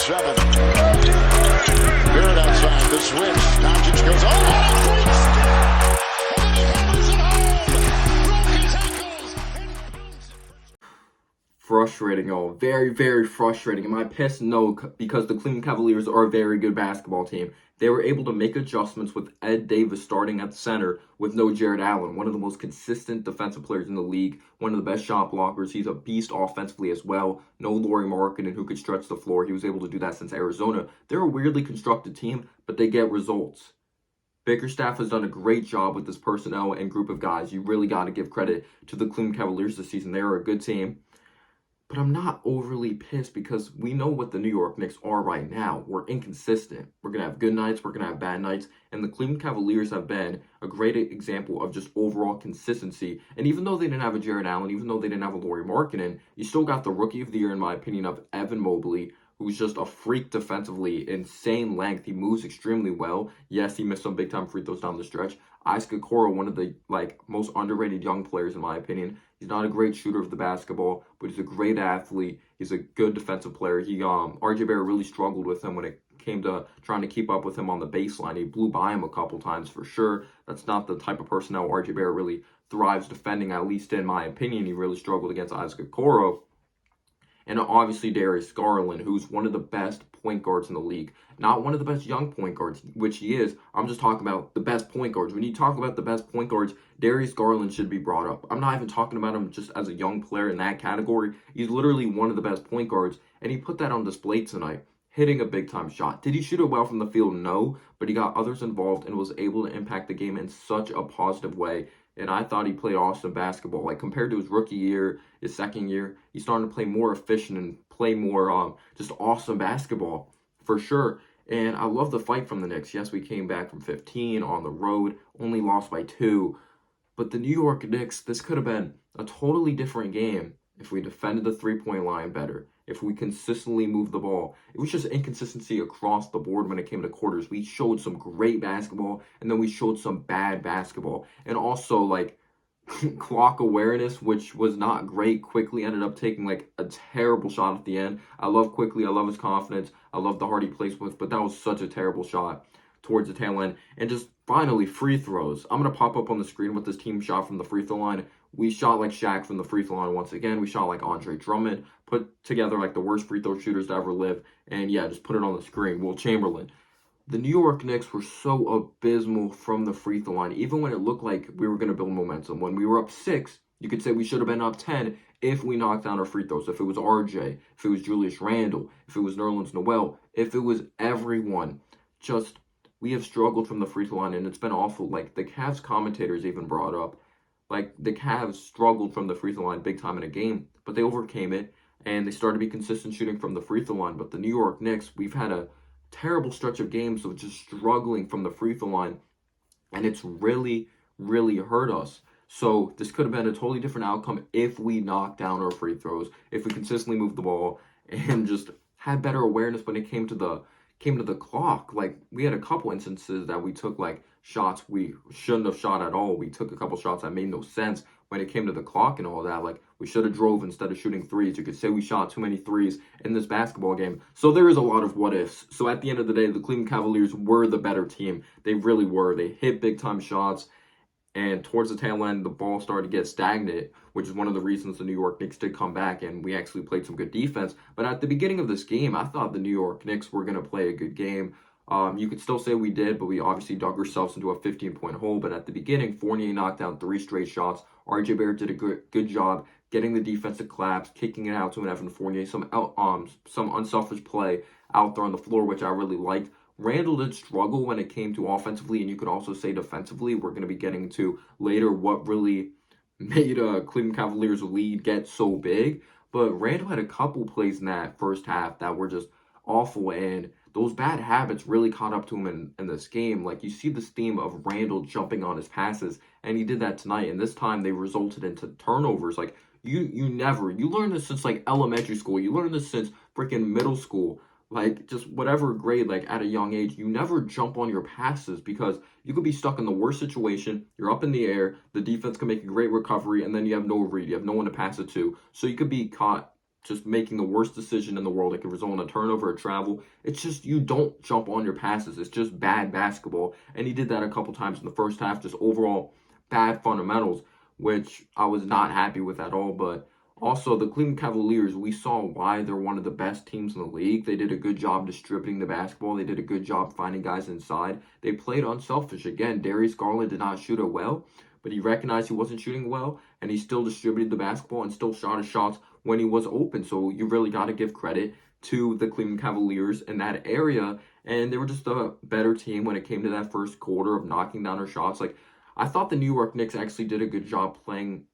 7. Barrett outside, the switch. Doncic goes, oh, what a great step! And then he hammers it home! Broke his ankles! Frustrating, y'all. Very, very frustrating. Am I pissed? No, because the Cleveland Cavaliers are a very good basketball team. They were able to make adjustments with Ed Davis starting at center with no Jared Allen, one of the most consistent defensive players in the league, one of the best shot blockers. He's a beast offensively as well. No Lauri Markkanen who could stretch the floor. He was able to do that since Arizona. They're a weirdly constructed team, but they get results. Bickerstaff has done a great job with this personnel and group of guys. You really got to give credit to the Cleveland Cavaliers this season. They are a good team. But I'm not overly pissed because we know what the New York Knicks are right now. We're inconsistent. We're going to have good nights. We're going to have bad nights. And the Cleveland Cavaliers have been a great example of just overall consistency. And even though they didn't have a Jared Allen, even though they didn't have a Lauri Markkanen, you still got the Rookie of the Year, in my opinion, of Evan Mobley, who's just a freak defensively, insane length. He moves extremely well. Yes, he missed some big-time free throws down the stretch. Isaac Okoro, one of the most underrated young players, in my opinion. He's not a great shooter of the basketball, but he's a great athlete. He's a good defensive player. RJ Barrett really struggled with him when it came to trying to keep up with him on the baseline. He blew by him a couple times for sure. That's not the type of personnel RJ Barrett really thrives defending, at least in my opinion. He really struggled against Isaac Okoro. And obviously Darius Garland, who's one of the best point guards in the league. Not one of the best young point guards, which he is. I'm just talking about the best point guards. When you talk about the best point guards, Darius Garland should be brought up. I'm not even talking about him just as a young player in that category. He's literally one of the best point guards, and he put that on display tonight, hitting a big-time shot. Did he shoot it well from the field? No, but he got others involved and was able to impact the game in such a positive way. And I thought he played awesome basketball. Like, compared to his rookie year, his second year, he's starting to play more efficient and play more just awesome basketball, for sure. And I love the fight from the Knicks. Yes, we came back from 15 on the road, only lost by 2. But the New York Knicks, this could have been a totally different game if we defended the three-point line better, if we consistently moved the ball. It was just inconsistency across the board when it came to quarters. We showed some great basketball, and then we showed some bad basketball. And also, clock awareness, which was not great. Quickly ended up taking, a terrible shot at the end. I love Quickly. I love his confidence. I love the heart he plays with, but that was such a terrible shot towards the tail end. And just finally, free throws. I'm going to pop up on the screen what this team shot from the free throw line. We shot like Shaq from the free throw line once again. We shot like Andre Drummond, put together the worst free throw shooters to ever live. And yeah, just put it on the screen. Will Chamberlain. The New York Knicks were so abysmal from the free throw line, even when it looked like we were going to build momentum. When we were up 6, you could say we should have been up 10 if we knocked down our free throws. If it was RJ, if it was Julius Randle, if it was Nerlens Noel, if it was everyone. Just, we have struggled from the free throw line, and it's been awful. The Cavs commentators even brought up, the Cavs struggled from the free throw line big time in a game, but they overcame it, and they started to be consistent shooting from the free throw line. But the New York Knicks, we've had a terrible stretch of games of just struggling from the free throw line, and it's really, really hurt us. So this could have been a totally different outcome if we knocked down our free throws, if we consistently moved the ball, and just had better awareness when it came to the clock. We had a couple instances that we took shots we shouldn't have shot at all. We took a couple shots that made no sense when it came to the clock and all that. We should have drove instead of shooting threes. You could say we shot too many threes in this basketball game. So there is a lot of what ifs. So at the end of the day, the Cleveland Cavaliers were the better team. They really were. They hit big time shots. And towards the tail end, the ball started to get stagnant, which is one of the reasons the New York Knicks did come back, and we actually played some good defense. But at the beginning of this game, I thought the New York Knicks were going to play a good game. You could still say we did, but we obviously dug ourselves into a 15-point hole. But at the beginning, Fournier knocked down 3 straight shots. RJ Barrett did a good job getting the defense to collapse, kicking it out to an Evan Fournier, some unselfish play out there on the floor, which I really liked. Randall did struggle when it came to offensively, and you could also say defensively. We're going to be getting to later what really made Cleveland Cavaliers lead get so big. But Randall had a couple plays in that first half that were just awful, and those bad habits really caught up to him in this game. You see this theme of Randall jumping on his passes, and he did that tonight, and this time they resulted into turnovers. You learn this since elementary school. You learn this since freaking middle school. Just whatever grade, at a young age, you never jump on your passes because you could be stuck in the worst situation. You're up in the air, the defense can make a great recovery, and then you have no read. You have no one to pass it to. So you could be caught just making the worst decision in the world. It could result in a turnover, a travel. It's just you don't jump on your passes. It's just bad basketball. And he did that a couple times in the first half, just overall bad fundamentals, which I was not happy with at all. But also, the Cleveland Cavaliers, we saw why they're one of the best teams in the league. They did a good job distributing the basketball. They did a good job finding guys inside. They played unselfish. Again, Darius Garland did not shoot it well, but he recognized he wasn't shooting well, and he still distributed the basketball and still shot his shots when he was open. So you really got to give credit to the Cleveland Cavaliers in that area. And they were just a better team when it came to that first quarter of knocking down their shots. Like, I thought the New York Knicks actually did a good job playing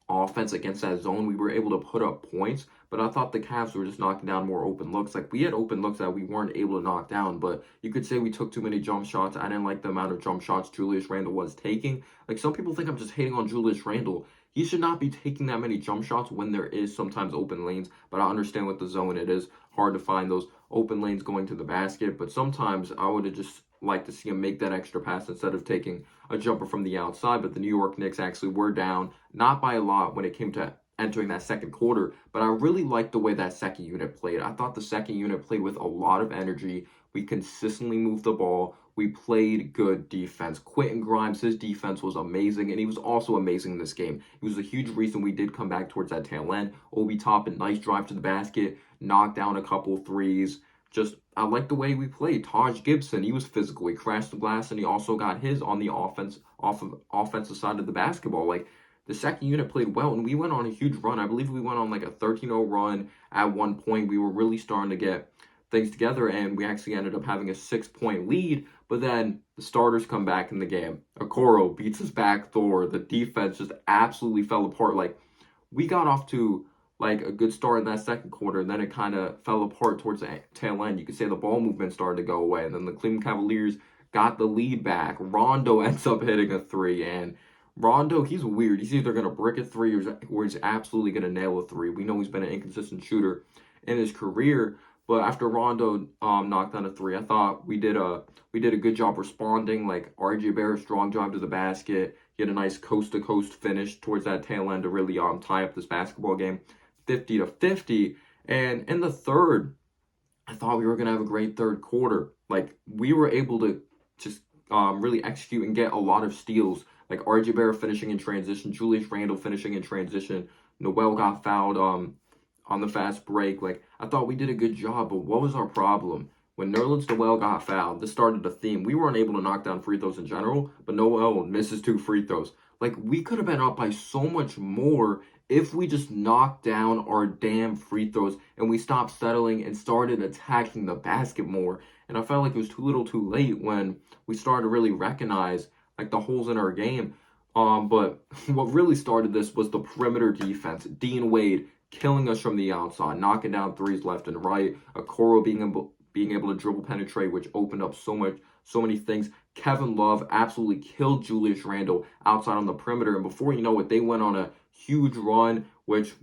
offense against that zone. We were able to put up points, but I thought the Cavs were just knocking down more open looks. Like, we had open looks that we weren't able to knock down, but you could say we took too many jump shots. I didn't like the amount of jump shots Julius Randle was taking. Like, some people think I'm just hating on Julius Randle. He should not be taking that many jump shots when there is sometimes open lanes, but I understand with the zone it is hard to find those open lanes going to the basket, but sometimes I would have just liked to see him make that extra pass instead of taking a jumper from the outside. But the New York Knicks actually were down, not by a lot when it came to entering that second quarter, but I really liked the way that second unit played. I thought the second unit played with a lot of energy. We consistently moved the ball. We played good defense. Quentin Grimes, his defense was amazing, and he was also amazing in this game. He was a huge reason we did come back towards that tail end. Obi Toppin, nice drive to the basket, knocked down a couple threes. Just, I like the way we played. Taj Gibson, he was physical. He crashed the glass, and he also got his on the offensive side of the basketball. Like, the second unit played well, and we went on a huge run. I believe we went on like a 13-0 run at one point. We were really starting to get things together, and we actually ended up having a 6-point lead. But then the starters come back in the game. Okoro beats his back Thor. The defense just absolutely fell apart. Like, we got off to like a good start in that second quarter, and then it kind of fell apart towards the tail end. You could say the ball movement started to go away, and then the Cleveland Cavaliers got the lead back. Rondo ends up hitting a three, and Rondo, he's weird. He's either going to brick a three or he's absolutely going to nail a three. We know he's been an inconsistent shooter in his career, but after Rondo knocked down a three, I thought we did a good job responding. Like, R.J. Barrett, strong drive to the basket. He had a nice coast-to-coast finish towards that tail end to really tie up this basketball game, 50-50. And in the third, I thought we were going to have a great third quarter. Like, we were able to just really execute and get a lot of steals. Like, R.J. Barrett finishing in transition, Julius Randle finishing in transition. Noel got fouled on the fast break. Like, I thought we did a good job, but what was our problem? When Nerlens Noel got fouled, this started a theme. We weren't able to knock down free throws in general, but Noel misses 2 free throws. Like, we could have been up by so much more if we just knocked down our damn free throws and we stopped settling and started attacking the basket more. And I felt like it was too little too late when we started to really recognize like the holes in our game. But what really started this was the perimeter defense. Dean Wade killing us from the outside, knocking down threes left and right. Okoro being able to dribble penetrate, which opened up so many things. Kevin Love absolutely killed Julius Randle outside on the perimeter, and before you know it, they went on a huge run, which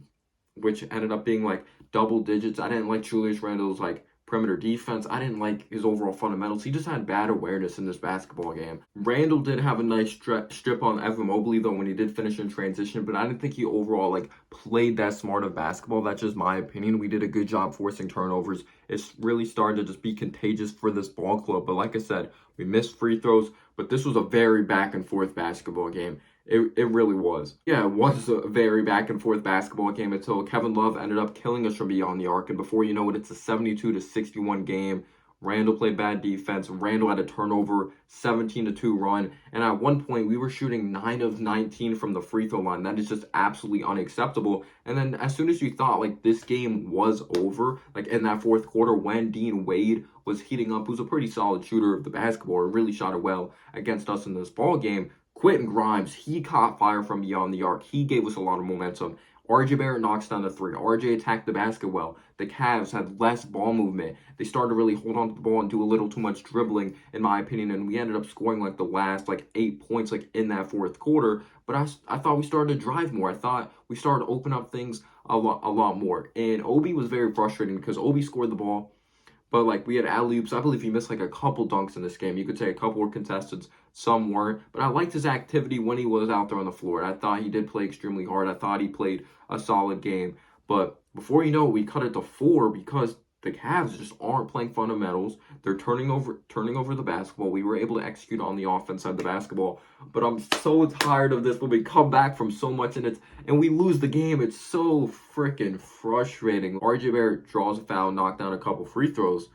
ended up being like double digits. I didn't like Julius Randle's like perimeter defense. I didn't like his overall fundamentals. He just had bad awareness in this basketball game. Randle did have a nice strip on Evan Mobley though when he did finish in transition, but I didn't think he overall like played that smart of basketball. That's just my opinion. We did a good job forcing turnovers. It's really started to just be contagious for this ball club. But like I said, we missed free throws, but this was a very back and forth basketball game. It really was. Yeah, it was a very back and forth basketball game until Kevin Love ended up killing us from beyond the arc. And before you know it, it's a 72-61 game. Randle played bad defense. Randle had a turnover, 17-2 run. And at one point, we were shooting 9 of 19 from the free throw line. That is just absolutely unacceptable. And then as soon as you thought like this game was over, like in that fourth quarter when Dean Wade was heating up, who's a pretty solid shooter of the basketball, and really shot it well against us in this ball game, Quentin Grimes, he caught fire from beyond the arc. He gave us a lot of momentum. R.J. Barrett knocks down the three. R.J. attacked the basket well. The Cavs had less ball movement. They started to really hold on to the ball and do a little too much dribbling, in my opinion, and we ended up scoring like the last like 8 points like in that fourth quarter. But I thought we started to drive more. I thought we started to open up things a lot more. And Obi was very frustrating because Obi scored the ball, but like we had alley-oops. I believe he missed like a couple dunks in this game. You could say a couple were contested, some weren't. But I liked his activity when he was out there on the floor. I thought he did play extremely hard. I thought he played a solid game. But before you know it, we cut it to 4 because the Cavs just aren't playing fundamentals. They're turning over the basketball. We were able to execute on the offense side of the basketball. But I'm so tired of this when we come back from so much and we lose the game. It's so freaking frustrating. RJ Barrett draws a foul, knocked down a couple free throws.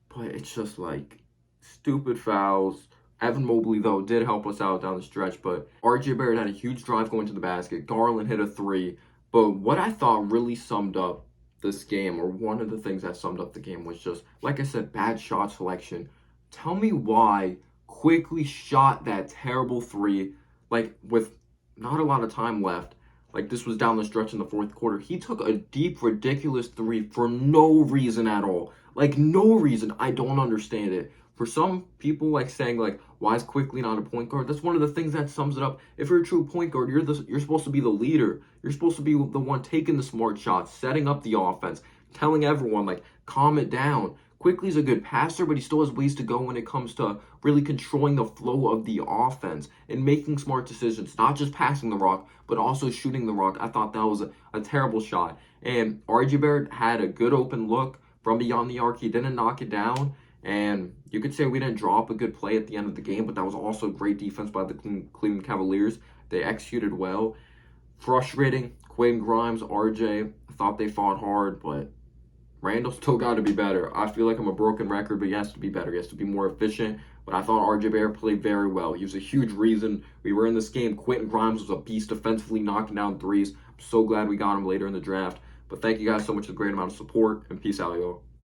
But it's just like stupid fouls. Evan Mobley, though, did help us out down the stretch, but RJ Barrett had a huge drive going to the basket. Garland hit a 3. But what I thought really summed up this game, or one of the things that summed up the game, was just, like I said, bad shot selection. Tell me why Quickly shot that terrible 3, like, with not a lot of time left. Like, this was down the stretch in the fourth quarter. He took a deep, ridiculous 3 for no reason at all. Like, no reason. I don't understand it. For some people, like, saying, like, why is Quickly not a point guard? That's one of the things that sums it up. If you're a true point guard, you're supposed to be the leader. You're supposed to be the one taking the smart shots, setting up the offense, telling everyone, like, calm it down. Quickly's a good passer, but he still has ways to go when it comes to really controlling the flow of the offense and making smart decisions, not just passing the rock, but also shooting the rock. I thought that was a terrible shot. And RJ Barrett had a good open look from beyond the arc. He didn't knock it down. And you could say we didn't draw up a good play at the end of the game, but that was also great defense by the Cleveland Cavaliers. They executed well. Frustrating. Quinn Grimes, RJ, I thought they fought hard, but Randall still got to be better. I feel like I'm a broken record, but he has to be better. He has to be more efficient. But I thought RJ Barrett played very well. He was a huge reason we were in this game. Quentin Grimes was a beast defensively, knocking down threes. I'm so glad we got him later in the draft. But thank you guys so much for the great amount of support, and peace out, y'all.